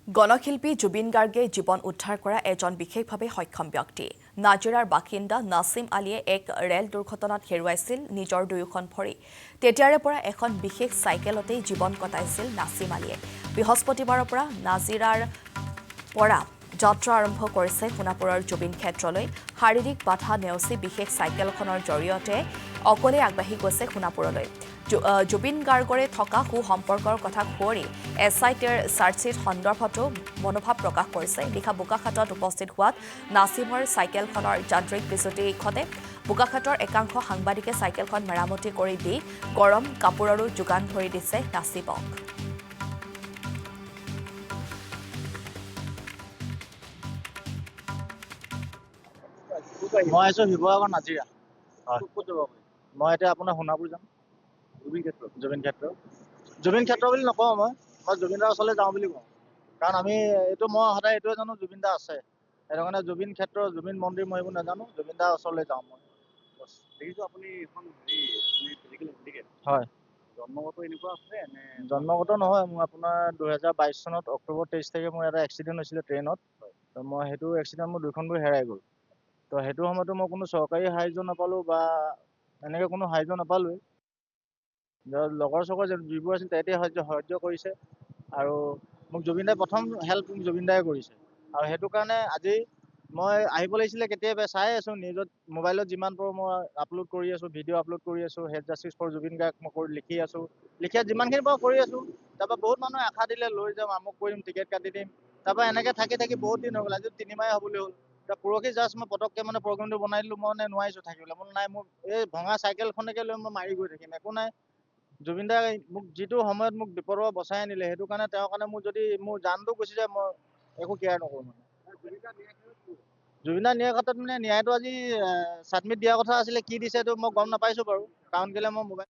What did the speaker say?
গণশিল্পী জুবিন গাৰ্গে জীৱন উদ্ধাৰ কৰা এজন বিশেষভাৱে সক্ষম ব্যক্তি। নাজিৰাৰ বাসিন্দা নাছিম আলীয়ে এক ৰেল দুৰ্ঘটনাত হেৰুৱাইছিল নিজৰ দুয়োখন ভৰি। তেতিয়াৰে পৰা এখন বিশেষ চাইকেলতেই জীৱন কটাইছিল নাছিম আলীয়ে। বৃহস্পতিবাৰৰ পৰা নাজিৰাৰ পৰা যাত্ৰা আৰম্ভ কৰিছে সোণাপুৰৰ জুবিন ক্ষেত্ৰলৈ। শাৰীৰিক বাধা নেওচি বিশেষ চাইকেলখনৰ জৰিয়তে অকলে আগবাঢ়ি গৈছে সোণাপুৰলৈ। জুবিন গাৰ্গৰে থকা সুসম্পৰ্কৰ কথা সুঁৱৰি SITৰ চাৰ্জশ্বীট সন্দৰ্ভতো মনোভাৱ প্ৰকাশ কৰিছে। নিশা বোকাখাতত উপস্থিত হোৱাত নাছিমৰ চাইকেলখনৰ যান্ত্ৰিক বিজুতি ঘটে। বোকাখাতৰ একাংশ সাংবাদিকে চাইকেলখন মেৰামতি কৰি দি গৰম কাপোৰৰো যোগান ধৰি দিছে নাছিমক। মই আছো শিৱসাগৰ নাজিৰা। মই এতিয়া আপোনাৰ সোণাপুৰ যাম। জুবিন ক্ষেত্ৰ বুলি নকওঁ, মই জুবিন দাৰ ওচৰলৈ যাওঁ বুলি কওঁ। কাৰণ মই সদায় এইটোৱে জানো জুবিন দা আছে। সেইটো কাৰণে জুবিন ক্ষেত্ৰ, জুবিন মন্দিৰ মই এইবোৰ নাজানো, জুবিন দাৰ ওচৰলৈ যাওঁ মই। দেখিছো আপুনি এখন হয়। জন্মগত এনেকুৱা আছে নে? জন্মগত নহয়, মোৰ আপোনাৰ 2022 চনত অক্টোবৰ 23 তাৰিখে মোৰ এটা এক্সিডেণ্ট হৈছিলে ট্ৰেইনত। তো মই সেইটো এক্সিডেণ্ট মোৰ দুইখন ভৰি হেৰাই গ'ল। তো সেইটো সময়তো মই কোনো চৰকাৰী সাহায্য নাপালোঁ বা এনেকৈ কোনো সাহায্য নাপালোৱেই। লগৰ যিবোৰ আছিল তেহেঁতি সাহায্য কৰিছে। আৰু মোক জুবিন দাই প্ৰথম হেল্প জুবিন দাই কৰিছে। আৰু সেইটো কাৰণে আজি মই আহিব লাগিছিলে কেতিয়াবা চাই আছোঁ নিউজত, মোবাইলত যিমান পাৰোঁ মই আপলোড কৰি আছোঁ, ভিডিঅ' আপলোড কৰি আছোঁ। Head justice for Zubeen Garg মই লিখি আছোঁ। যিমানখিনি পাৰোঁ কৰি আছোঁ। তাৰপৰা বহুত মানুহে আশা দিলে লৈ যাম, আমুক কৰিম, টিকেট কাটি দিম। তাৰপৰা এনেকৈ থাকি বহুত দিন হৈ গ'ল, আজি 3 মাহে হ'বলৈ হ'ল। পৰহি জাষ্ট মই পটককৈ প্ৰগ্ৰেমটো বনাই দিলোঁ, মই নোৱাৰিছোঁ থাকিবলৈ। মই নাই, মোক এই ভঙা চাইকেলখনকে লৈ মই মাৰি গৈ থাকিম, একো নাই। জুবিন দাই মোক যিটো সময়ত মোক বিপদৰ পৰা বচাই আনিলে, সেইটো কাৰণে তেওঁৰ কাৰণে মোৰ জানটো গুচি যায়, মই একো কেয়াৰ নকৰোঁ মানে। জুবিন দাৰ ন্যায় ক্ষেত্ৰত ন্যায়টো আজি ছাবমিট দিয়াৰ কথা আছিলে, কি দিছে এইটো মই গম নাপাইছোঁ বাৰু। কাৰণ কেলৈ মই মোবাইল